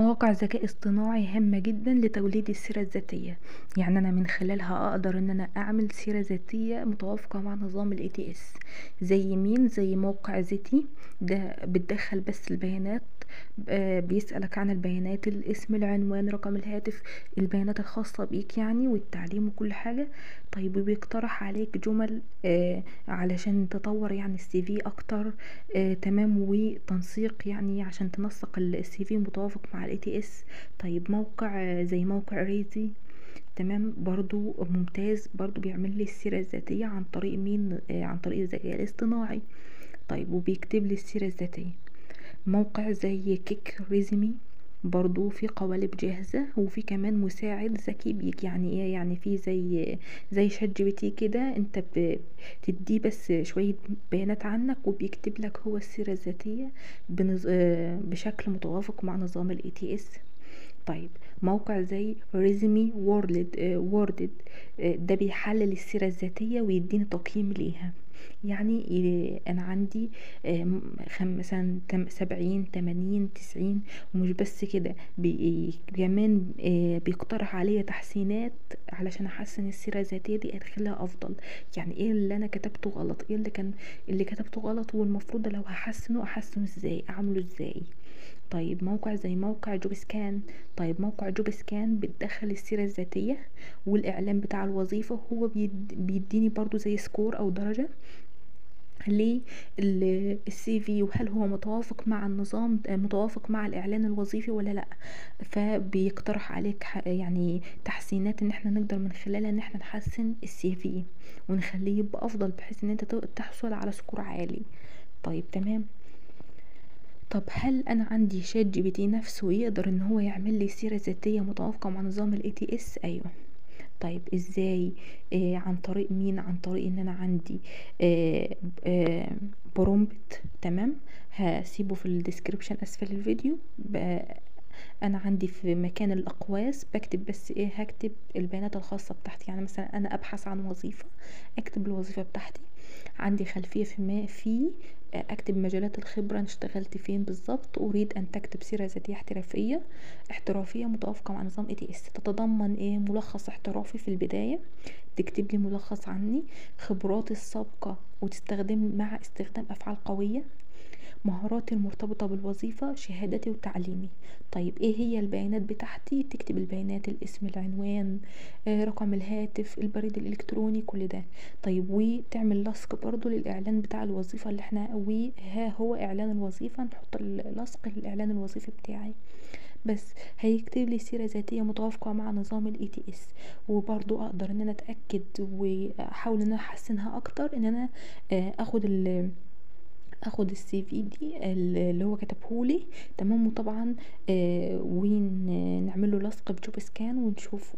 مواقع ذكاء اصطناعي هامة جدا لتوليد السيرة الذاتية. يعني أنا من خلالها أقدر إن أنا أعمل سيرة ذاتية متوافقة مع نظام ال ATS. زي مين؟ زي موقع ذاتي. ده بتدخل بس البيانات. بيسألك عن البيانات، الاسم، العنوان، رقم الهاتف، البيانات الخاصة بيك يعني، والتعليم وكل حاجة. طيب وبيقترح عليك جمل علشان تطور يعني السي في أكتر. تمام، وتنسيق يعني عشان تنسق السي في متوافق مع الاي تي اس. طيب موقع زي موقع ريزي، تمام، برضو ممتاز، برضو بيعمل لي السيرة الذاتية عن طريق مين؟ عن طريق الذكاء الاصطناعي. طيب وبيكتب لي السيرة الذاتية. موقع زي كيك ريزمي، برضو في قوالب جاهزة، وفي كمان مساعد ذكي بيك. يعني ايه؟ يعني في زي شات جي بي تي كده، انت بتديه بس شوية بيانات عنك وبيكتب لك هو السيرة الذاتية بشكل متوافق مع نظام ال ATS. طيب موقع زي ريزمي ووردد، ده بيحلل السيرة الذاتية ويديني تقييم ليها. يعني انا عندي مثلا 70 80 90. ومش بس كده، كمان بيقترح عليا تحسينات علشان احسن السيرة الذاتية دي، ادخلها افضل. يعني ايه اللي انا كتبته غلط؟ ايه اللي كتبته غلط، والمفروض لو احسنه ازاي، اعمله ازاي. طيب موقع زي موقع جوب سكان. طيب موقع جوب سكان بتدخل السيرة الذاتية والإعلان بتاع الوظيفة. هو بيديني برضو زي سكور أو درجة للسي في، وهل هو متوافق مع النظام، متوافق مع الإعلان الوظيفي ولا لأ. فبيقترح عليك يعني تحسينات ان احنا نقدر من خلالها ان احنا نحسن السي في ونخليه يبقى أفضل، بحيث ان انت تحصل على سكور عالي. طيب تمام. طب هل انا عندي شات جي بي تي نفسه يقدر ان هو يعمل لي سيرة ذاتية متوافقة مع نظام الاي تي اس؟ ايوه. طيب ازاي؟ عن طريق مين؟ عن طريق ان انا عندي آه آه برومبت. تمام، هسيبه في الديسكريبشن اسفل الفيديو. انا عندي في مكان الاقواس بكتب بس ايه؟ هكتب البيانات الخاصة بتاعتي. يعني مثلا انا ابحث عن وظيفة، اكتب الوظيفة بتاعتي. عندي خلفية في ما في اكتب مجالات الخبرة، انا اشتغلت فين بالظبط. اريد ان تكتب سيرة ذاتية احترافية متوافقة مع نظام اي تي اس، تتضمن ايه؟ ملخص احترافي في البداية، تكتب لي ملخص عني، خبراتي السابقة، وتستخدم مع استخدام افعال قوية، مهاراتي المرتبطة بالوظيفة، شهادتي وتعليمي. طيب ايه هي البيانات بتاعتي؟ تكتب البيانات: الاسم، العنوان، رقم الهاتف، البريد الالكتروني، كل ده. طيب وتعمل لصق برضو للاعلان بتاع الوظيفة اللي احنا، وها هو اعلان الوظيفة، نحط اللصق للاعلان الوظيفي بتاعي. بس هيكتب لي سيرة ذاتية متوافقة مع نظام ال ATS. وبرضو اقدر ان انا اتأكد واحاول ان انا احسنها اكتر، ان انا اخد السي في دي اللي هو كتبهولي. تمام، وطبعا ونعمل له لصق بجوب سكان ونشوف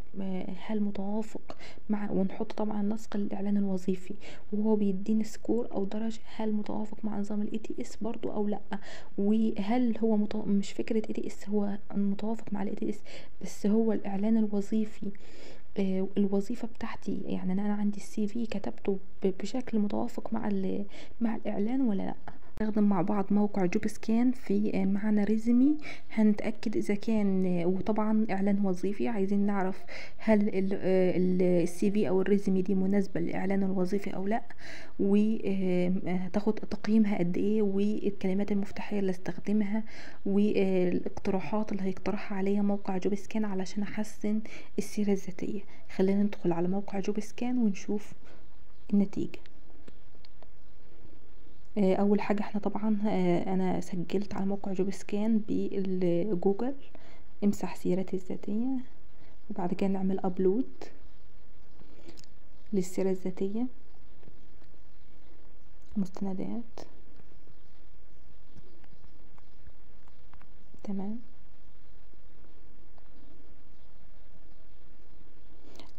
هل متوافق مع، ونحط طبعا لصق الاعلان الوظيفي، وهو بيديني سكور او درجة هل متوافق مع نظام الاي تي اس برضو او لا. وهل هو مش فكرة اي تي اس، هو متوافق مع الاي تي اس، بس هو الاعلان الوظيفي الوظيفة بتاعتي. يعني انا عندي السي في كتبته بشكل متوافق مع الاعلان ولا لا. نستخدم مع بعض موقع جوب سكان في معانا ريزمي، هنتأكد إذا كان وطبعا إعلان وظيفي، عايزين نعرف هل السي في أو الريزمي دي مناسبة للإعلان الوظيفي أو لأ، وهتاخد تقييمها قد إيه، والكلمات المفتاحية اللي استخدمها، والاقتراحات اللي هيقترحها عليا موقع جوب سكان علشان أحسن السيرة الذاتية. خلينا ندخل على موقع جوب سكان ونشوف النتيجة. اول حاجه احنا طبعا انا سجلت على موقع جوب سكان بالجوجل. امسح سيرتي الذاتيه، وبعد كده نعمل ابلود للسيره الذاتيه، مستندات. تمام.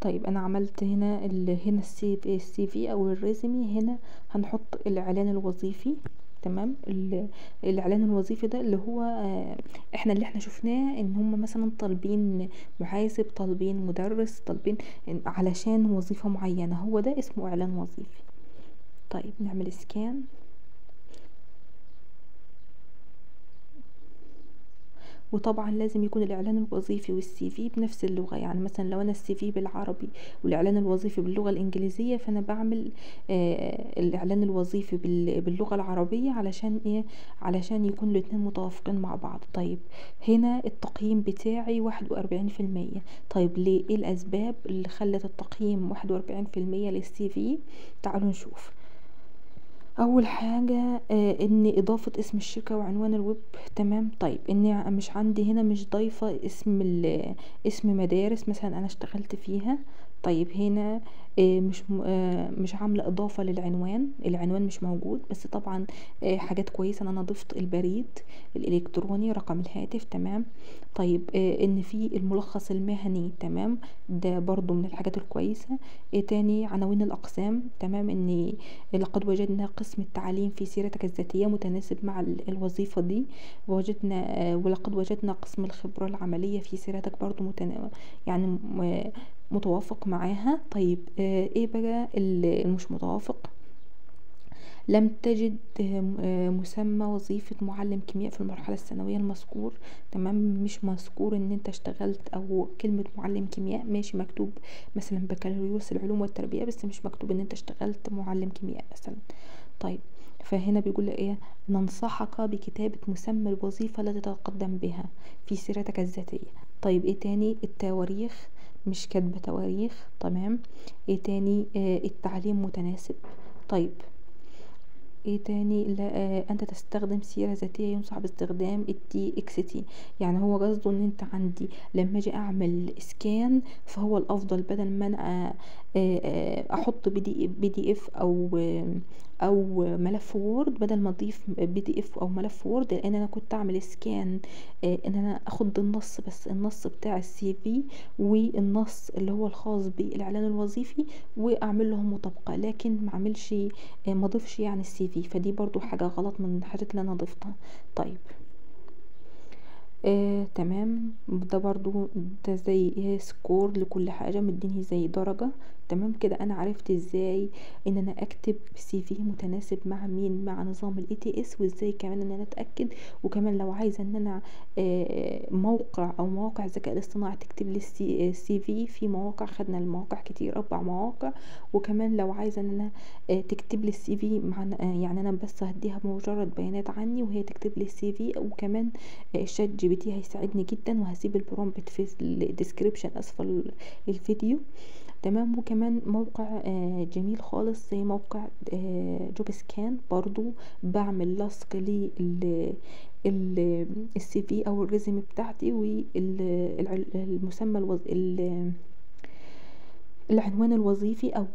طيب انا عملت هنا هنا السي في او الريزمي. هنا هنحط الاعلان الوظيفي. تمام. الاعلان الوظيفي ده اللي هو احنا اللي احنا شفناه ان هم مثلا طالبين محاسب، طالبين مدرس، طالبين علشان وظيفة معينة، هو ده اسمه اعلان وظيفي. طيب نعمل سكان. وطبعا لازم يكون الاعلان الوظيفي والسي في بنفس اللغة. يعني مثلا لو انا السي في بالعربي والاعلان الوظيفي باللغة الانجليزية، فانا بعمل الاعلان الوظيفي باللغة العربية علشان ايه؟ علشان يكون الاتنين متوافقين مع بعض. طيب هنا التقييم بتاعي 41%. طيب ليه؟ ايه الاسباب اللي خلت التقييم 41% للسي في؟ تعالوا نشوف. اول حاجة ان اضافة اسم الشركة وعنوان الويب. تمام. طيب اني مش عندي هنا، مش ضايفة اسم مدارس مثلا انا اشتغلت فيها. طيب هنا مش عاملة اضافة للعنوان، العنوان مش موجود. بس طبعا حاجات كويسة ان انا ضفت البريد الالكتروني، رقم الهاتف. تمام. طيب ان في الملخص المهني. تمام، ده برضو من الحاجات الكويسة. ايه تاني؟ عناوين الاقسام. تمام، ان لقد وجدنا قسم التعليم في سيرتك الذاتية متناسب مع الوظيفة دي. ولقد وجدنا قسم الخبرة العملية في سيرتك برضو يعني متوافق معاها. طيب ايه بقى المش متوافق؟ لم تجد مسمى وظيفة معلم كيمياء في المرحلة الثانوية المذكور. تمام، مش مذكور ان انت اشتغلت، او كلمة معلم كيمياء ماشي مكتوب مثلا بكالوريوس العلوم والتربية، بس مش مكتوب ان انت اشتغلت معلم كيمياء مثلا. طيب فهنا بيقول ايه؟ ننصحك بكتابة مسمى الوظيفة التي تتقدم بها في سيرتك الذاتية. طيب ايه تاني؟ التواريخ، مش كاتبة تواريخ. تمام. ايه تاني؟ التعليم متناسب. طيب ايه تاني؟ لا انت تستخدم سيرة ذاتية ينصح باستخدام التي اكس تي. يعني هو قصده ان انت عندي لما اجي اعمل اسكان، فهو الافضل بدل ما انا احط بي دي اف او ملف وورد، بدل ما اضيف بي دي اف او ملف وورد، لان انا كنت اعمل اسكان ان انا اخد النص بس، النص بتاع السي في والنص اللي هو الخاص بالاعلان الوظيفي، واعمل لهم مطابقة، لكن ما اعملش ما اضيفش يعني السي في. فدي برضو حاجة غلط من الحاجات اللي انا ضفتها. طيب تمام، ده برضو ده زي ايه؟ سكور لكل حاجة، مديني زي درجة. تمام كده انا عرفت ازاي ان انا اكتب سي في متناسب مع مين؟ مع نظام الاي تي اس. وازاي كمان ان انا اتاكد، وكمان لو عايزه ان انا موقع او مواقع الذكاء الاصطناعي تكتب لي السي في مواقع، خدنا المواقع كتير، 4 مواقع. وكمان لو عايزه ان انا تكتب لي السي في مع يعني انا بس هديها مجرد بيانات عني وهي تكتب لي السي في. وكمان شات جي بي تي هيساعدني جدا، وهسيب البرومبت في الديسكريبشن اسفل الفيديو. تمام. وكمان موقع جميل خالص زي موقع جوب سكان، برضو بعمل لصق السي في او الريزم بتاعتي والمسمى العنوان الوظيفي او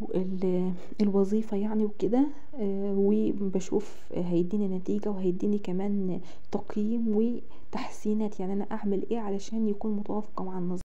الوظيفة يعني وكده. وبشوف هيديني نتيجة، وهيديني كمان تقييم وتحسينات، يعني انا اعمل ايه علشان يكون متوافقة مع النظام.